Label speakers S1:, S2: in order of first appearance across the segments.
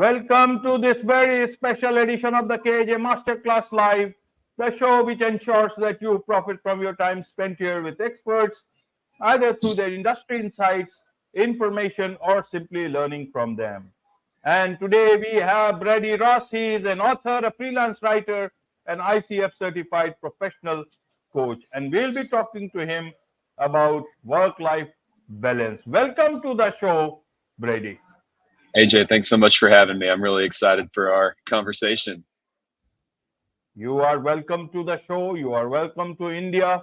S1: Welcome to this very special edition of the KAJ Masterclass Live, the show which ensures that you profit from your time spent here with experts, either through their industry insights, information, or simply learning from them. And today we have Brady Ross. He is an author, a freelance writer, an ICF-certified professional coach. And we'll be talking to him about work-life balance. Welcome to the show, Brady.
S2: AJ, thanks so much for having me. I'm really excited for our conversation.
S1: You are welcome to the show. You are welcome to India.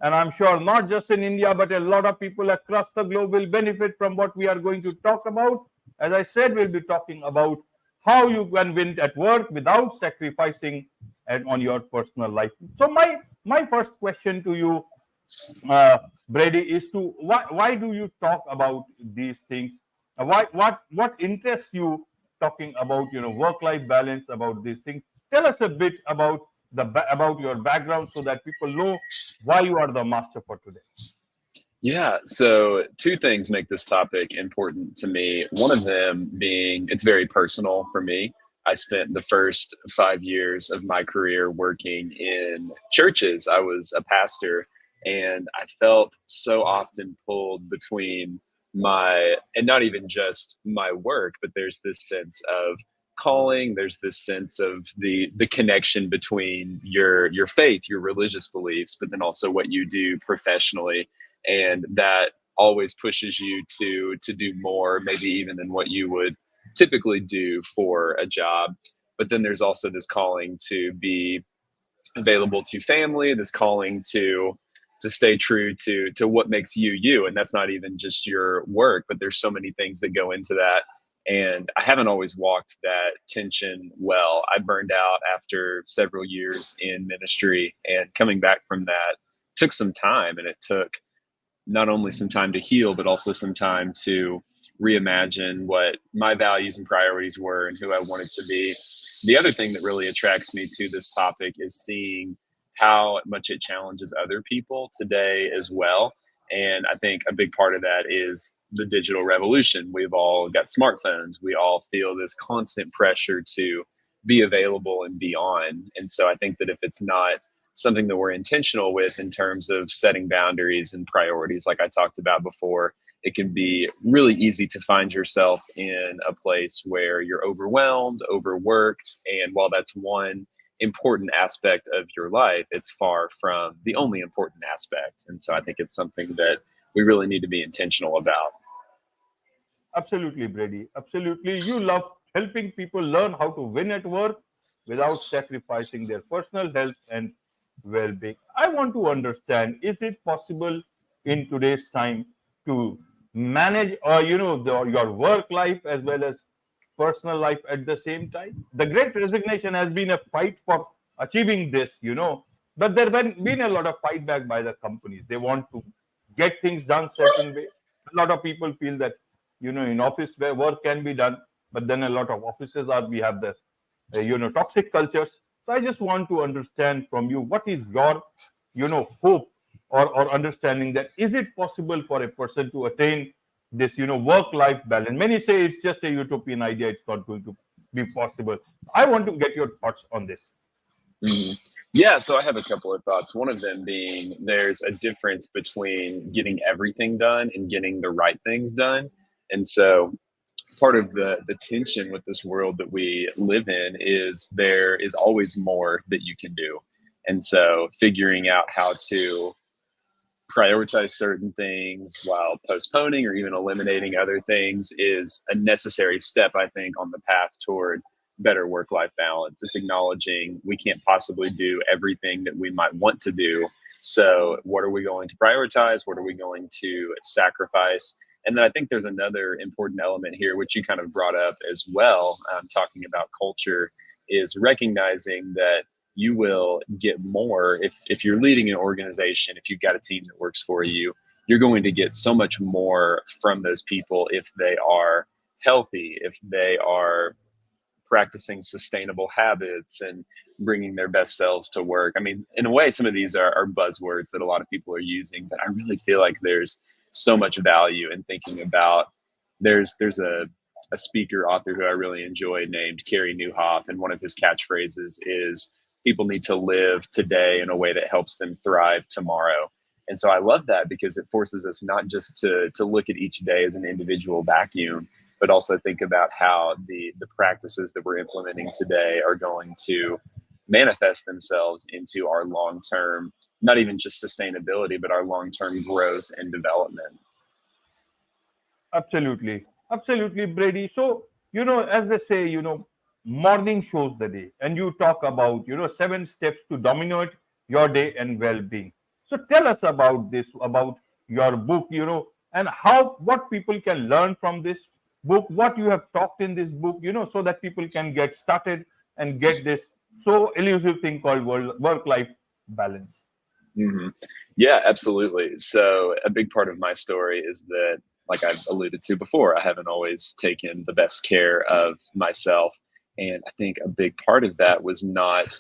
S1: And I'm sure not just in India, but a lot of people across the globe will benefit from what we are going to talk about. As I said, we'll be talking about how you can win at work without sacrificing on your personal life. So my first question to you, Brady, is to why do you talk about these things? What interests you talking about work-life balance, about these things? Tell us a bit about your background so that people know why you are the master for today.
S2: Yeah, so two things make this topic important to me. One of them being it's very personal for me. I spent the first 5 years of my career working in churches. I was a pastor, and I felt so often pulled between and not even just my work, but there's this sense of calling. There's this sense of the connection between your faith, your religious beliefs, but then also what you do professionally. And that always pushes you to do more, maybe even than what you would typically do for a job. But then there's also this calling to be available to family, this calling to stay true to what makes you you. And that's not even just your work, but there's so many things that go into that. And I haven't always walked that tension well. I burned out after several years in ministry, and coming back from that took some time, and it took not only some time to heal, but also some time to reimagine what my values and priorities were and who I wanted to be. The other thing that really attracts me to this topic is seeing how much it challenges other people today as well. And I think a big part of that is the digital revolution. We've all got smartphones. We all feel this constant pressure to be available and be on. And so I think that if it's not something that we're intentional with in terms of setting boundaries and priorities, like I talked about before, it can be really easy to find yourself in a place where you're overwhelmed, overworked. And while that's one important aspect of your life, it's far from the only important aspect. And so I think it's something that we really need to be intentional about.
S1: Absolutely, Brady. Absolutely. You love helping people learn how to win at work without sacrificing their personal health and well-being. I want to understand, is it possible in today's time to manage your work life as well as personal life at the same time? The Great Resignation has been a fight for achieving this, but there have been a lot of fight back by the companies. They want to get things done certain way. A lot of people feel that, in office where work can be done, but then a lot of offices we have this, toxic cultures. So I just want to understand from you, what is your, hope or understanding that is it possible for a person to attain this, work-life balance? Many say it's just a utopian idea. It's not going to be possible. I want to get your thoughts on this.
S2: Mm-hmm. Yeah, so I have a couple of thoughts. One of them being there's a difference between getting everything done and getting the right things done. And so part of the tension with this world that we live in is there is always more that you can do. And so figuring out how to prioritize certain things while postponing or even eliminating other things is a necessary step, I think, on the path toward better work-life balance. It's acknowledging we can't possibly do everything that we might want to do. So what are we going to prioritize? What are we going to sacrifice? And then I think there's another important element here, which you kind of brought up as well, talking about culture, is recognizing that you will get more if you're leading an organization, if you've got a team that works for you, you're going to get so much more from those people if they are healthy, if they are practicing sustainable habits and bringing their best selves to work. I mean, in a way, some of these are buzzwords that a lot of people are using, but I really feel like there's so much value in thinking about there's a a speaker author who I really enjoy named Carey Nieuwhof, and one of his catchphrases is people need to live today in a way that helps them thrive tomorrow. And so I love that because it forces us not just to look at each day as an individual vacuum, but also think about how the practices that we're implementing today are going to manifest themselves into our long term, not even just sustainability, but our long term growth and development.
S1: Absolutely. Absolutely, Brady. So, as they say, morning shows the day. And you talk about, 7 steps to dominate your day and well being. So, tell us about this, about your book, and what people can learn from this book, what you have talked in this book, so that people can get started and get this so elusive thing called work life balance.
S2: hmm Yeah, absolutely. So, a big part of my story is that, like I've alluded to before, I haven't always taken the best care of myself. And I think a big part of that was not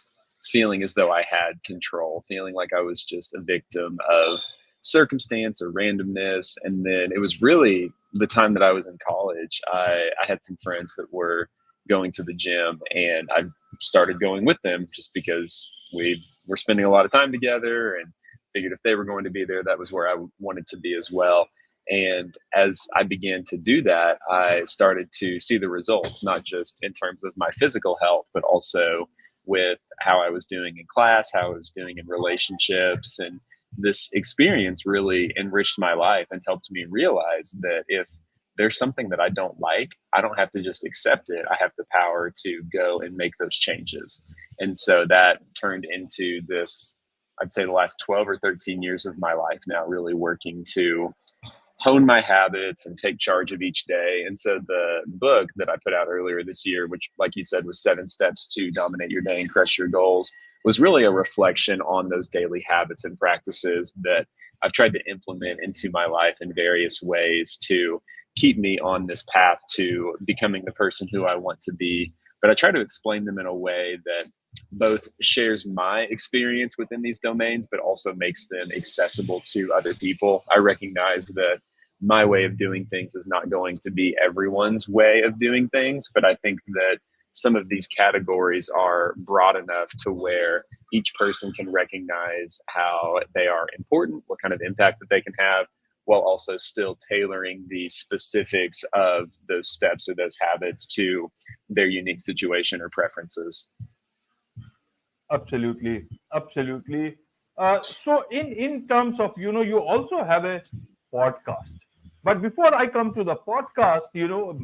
S2: feeling as though I had control, feeling like I was just a victim of circumstance or randomness. And then it was really the time that I was in college. I had some friends that were going to the gym, and I started going with them just because we were spending a lot of time together, and figured if they were going to be there, that was where I wanted to be as well. And as I began to do that, I started to see the results, not just in terms of my physical health, but also with how I was doing in class, how I was doing in relationships. And this experience really enriched my life and helped me realize that if there's something that I don't like, I don't have to just accept it. I have the power to go and make those changes. And so that turned into this, I'd say the last 12 or 13 years of my life now, really working to hone my habits and take charge of each day. And so the book that I put out earlier this year, which, like you said, was 7 steps to dominate your day and crush your goals, was really a reflection on those daily habits and practices that I've tried to implement into my life in various ways to keep me on this path to becoming the person who I want to be. But I try to explain them in a way that both shares my experience within these domains, but also makes them accessible to other people. I recognize that my way of doing things is not going to be everyone's way of doing things, but I think that some of these categories are broad enough to where each person can recognize how they are important, what kind of impact that they can have, while also still tailoring the specifics of those steps or those habits to their unique situation or preferences.
S1: Absolutely, absolutely. So, in terms of you also have a podcast. But before I come to the podcast,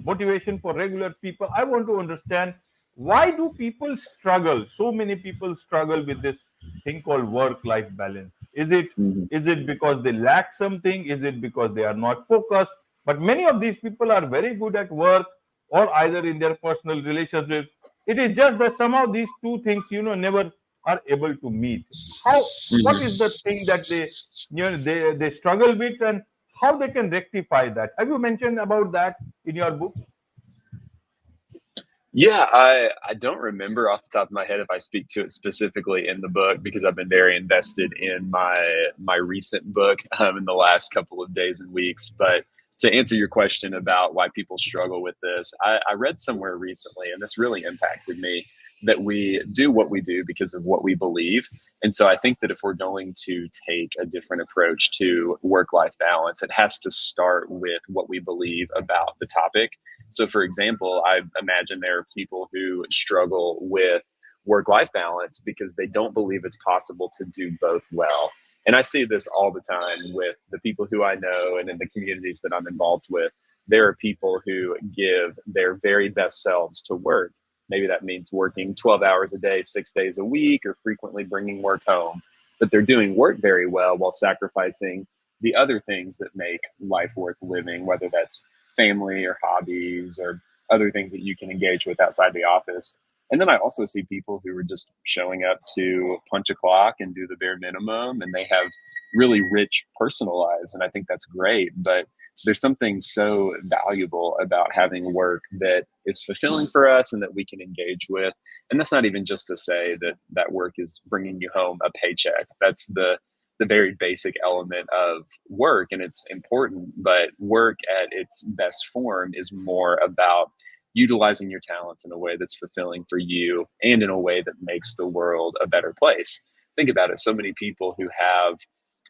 S1: motivation for regular people, I want to understand why do people struggle? So many people struggle with this thing called work-life balance. Is it
S2: Mhm.
S1: is it because they lack something? Is it because they are not focused? But many of these people are very good at work or either in their personal relationship. It is just that somehow these two things, never are able to meet. What is the
S2: Mhm.
S1: thing that they struggle with, and how they can rectify that? Have you mentioned about that in your book?
S2: Yeah, I don't remember off the top of my head if I speak to it specifically in the book because I've been very invested in my recent book in the last couple of days and weeks. But to answer your question about why people struggle with this, I read somewhere recently, and this really impacted me, that we do what we do because of what we believe. And so I think that if we're going to take a different approach to work-life balance, it has to start with what we believe about the topic. So, for example, I imagine there are people who struggle with work life balance because they don't believe it's possible to do both well. And I see this all the time with the people who I know and in the communities that I'm involved with. There are people who give their very best selves to work. Maybe that means working 12 hours a day, 6 days a week, or frequently bringing work home. But they're doing work very well while sacrificing the other things that make life worth living, whether that's family or hobbies or other things that you can engage with outside the office. And then I also see people who are just showing up to punch a clock and do the bare minimum, and they have really rich personal lives. And I think that's great. But there's something so valuable about having work that is fulfilling for us and that we can engage with. And that's not even just to say that that work is bringing you home a paycheck. That's the very basic element of work, and it's important, but work at its best form is more about utilizing your talents in a way that's fulfilling for you and in a way that makes the world a better place. Think about it. So many people who have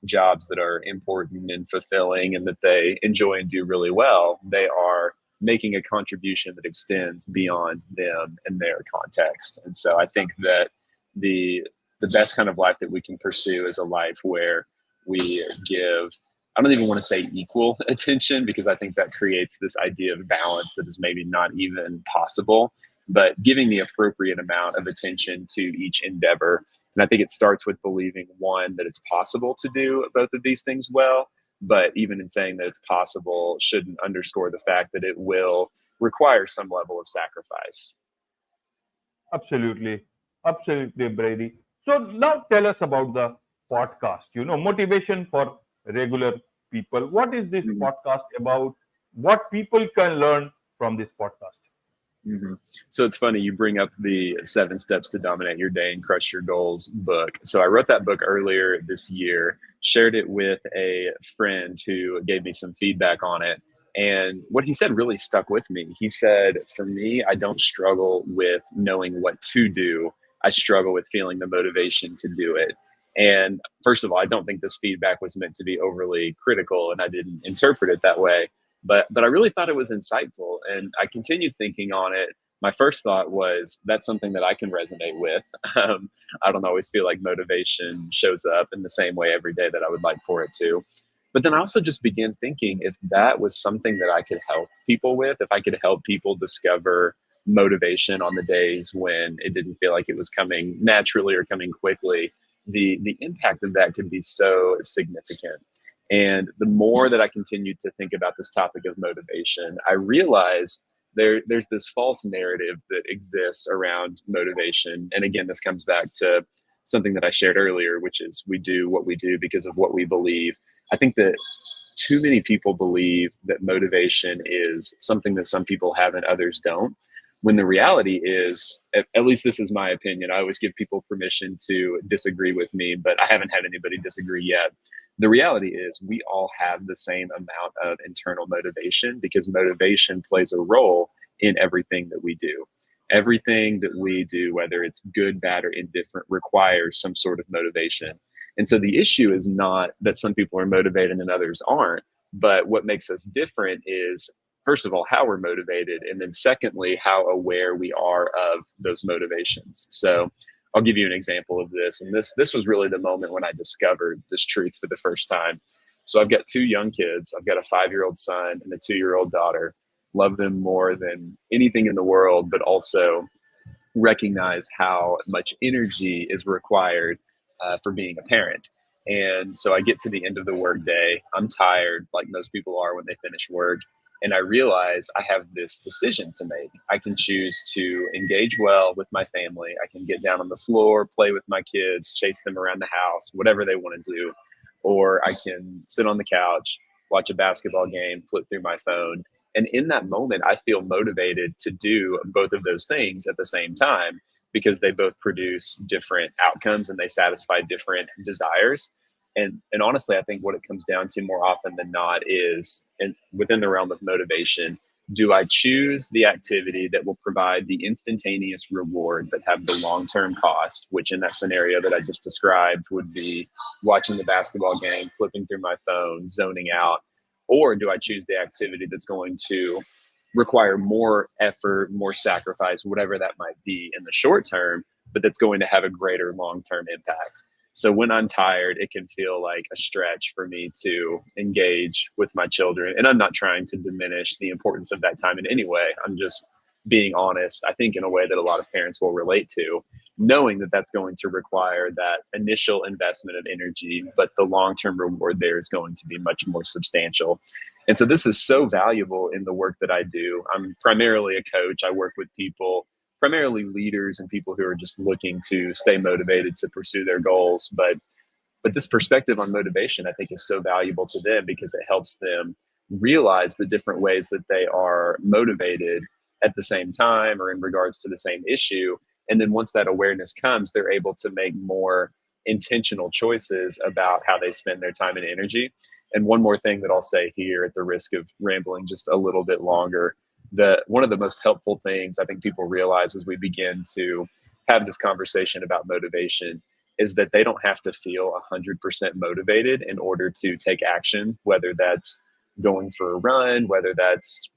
S2: jobs that are important and fulfilling and that they enjoy and do really well, they are making a contribution that extends beyond them and their context. And so I think that the the best kind of life that we can pursue is a life where we give, I don't even want to say equal attention, because I think that creates this idea of balance that is maybe not even possible, but giving the appropriate amount of attention to each endeavor. And I think it starts with believing, one, that it's possible to do both of these things well, but even in saying that it's possible shouldn't underscore the fact that it will require some level of sacrifice.
S1: Absolutely. Absolutely, Brady. So now tell us about the podcast, motivation for regular people. What is this
S2: Mhm.
S1: podcast about? What people can learn from this podcast?
S2: hmm So it's funny you bring up the Seven Steps to Dominate Your Day and Crush Your Goals book. So I wrote that book earlier this year, shared it with a friend who gave me some feedback on it. And what he said really stuck with me. He said, for me, I don't struggle with knowing what to do. I struggle with feeling the motivation to do it. And first of all, I don't think this feedback was meant to be overly critical, and I didn't interpret it that way, but I really thought it was insightful, and I continued thinking on it. My first thought was that's something that I can resonate with. Um, I don't always feel like motivation shows up in the same way every day that I would like for it to. But then I also just began thinking, if that was something that I could help people with, if I could help people discover motivation on the days when it didn't feel like it was coming naturally or coming quickly, the impact of that could be so significant. And the more that I continued to think about this topic of motivation, I realized there's this false narrative that exists around motivation. And again, this comes back to something that I shared earlier, which is we do what we do because of what we believe. I think that too many people believe that motivation is something that some people have and others don't. When the reality is, at least this is my opinion, I always give people permission to disagree with me, but I haven't had anybody disagree yet. The reality is we all have the same amount of internal motivation, because motivation plays a role in everything that we do. Everything that we do, whether it's good, bad, or indifferent, requires some sort of motivation. And so the issue is not that some people are motivated and others aren't, but what makes us different is, first of all, how we're motivated, and then secondly, how aware we are of those motivations. So I'll give you an example of this. And this was really the moment when I discovered this truth for the first time. So I've got two young kids. I've got a 5-year-old son and a 2-year-old daughter. Love them more than anything in the world, but also recognize how much energy is required for being a parent. And so I get to the end of the workday. I'm tired, like most people are when they finish work. And I realize I have this decision to make. I can choose to engage well with my family. I can get down on the floor, play with my kids, chase them around the house, whatever they want to do. Or I can sit on the couch, watch a basketball game, flip through my phone. And in that moment, I feel motivated to do both of those things at the same time, because they both produce different outcomes and they satisfy different desires. And honestly, I think what it comes down to more often than not is, and within the realm of motivation, do I choose the activity that will provide the instantaneous reward but have the long-term cost, which in that scenario that I just described would be watching the basketball game, flipping through my phone, zoning out, or do I choose the activity that's going to require more effort, more sacrifice, whatever that might be in the short term, but that's going to have a greater long term impact? So when I'm tired, it can feel like a stretch for me to engage with my children. And I'm not trying to diminish the importance of that time in any way. I'm just being honest, I think, in a way that a lot of parents will relate to, knowing that that's going to require that initial investment of energy, but the long term reward there is going to be much more substantial. And so this is so valuable in the work that I do. I'm primarily a coach. I work with people, primarily leaders and people who are just looking to stay motivated to pursue their goals. But this perspective on motivation, I think, is so valuable to them because it helps them realize the different ways that they are motivated at the same time or in regards to the same issue. And then once that awareness comes, they're able to make more intentional choices about how they spend their time and energy. And one more thing that I'll say here, at the risk of rambling just a little bit longer, one of the most helpful things I think people realize as we begin to have this conversation about motivation is that they don't have to feel 100% motivated in order to take action, whether that's going for a run, whether that's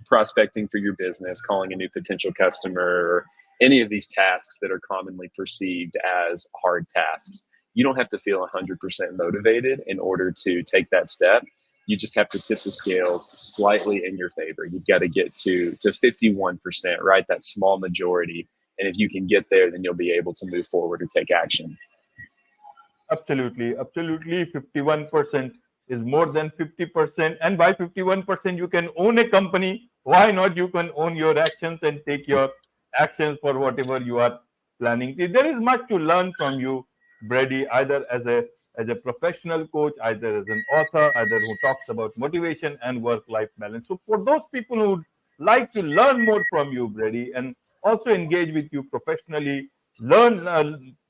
S2: prospecting for your business, calling a new potential customer, or any of these tasks that are commonly perceived as hard tasks. You don't have to feel 100% motivated in order to take that step. You just have to tip the scales slightly in your favor. You've got to get to 51%, right? That small majority. And if you can get there, then you'll be able to move forward and take action.
S1: Absolutely, absolutely. 51% is more than 50. And by 51%, you can own a company. Why not? You can own your actions and take your actions for whatever you are planning. There is much to learn from you, Brady, either as a professional coach, either as an author, either who talks about motivation and work-life balance. So for those people who would like to learn more from you, Brady, and also engage with you professionally, learn,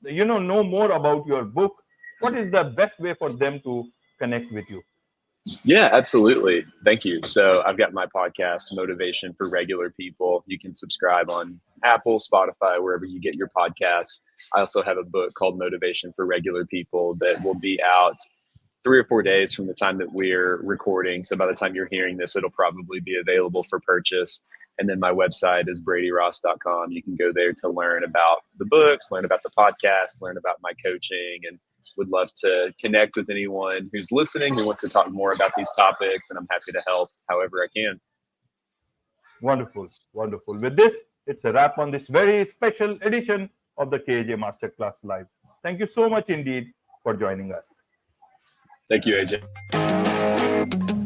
S1: know more about your book, what is the best way for them to connect with you?
S2: Yeah, absolutely. Thank you. So I've got my podcast, Motivation for Regular People. You can subscribe on Apple, Spotify, wherever you get your podcasts. I also have a book called Motivation for Regular People that will be out 3 or 4 days from the time that we're recording. So by the time you're hearing this, it'll probably be available for purchase. And then my website is bradyross.com. You can go there to learn about the books, learn about the podcast, learn about my coaching, and would love to connect with anyone who's listening who wants to talk more about these topics. And I'm happy to help however I can.
S1: Wonderful, wonderful. With this, it's a wrap on this very special edition of the KAJ Masterclass Live. Thank you so much indeed for joining us.
S2: Thank you, AJ.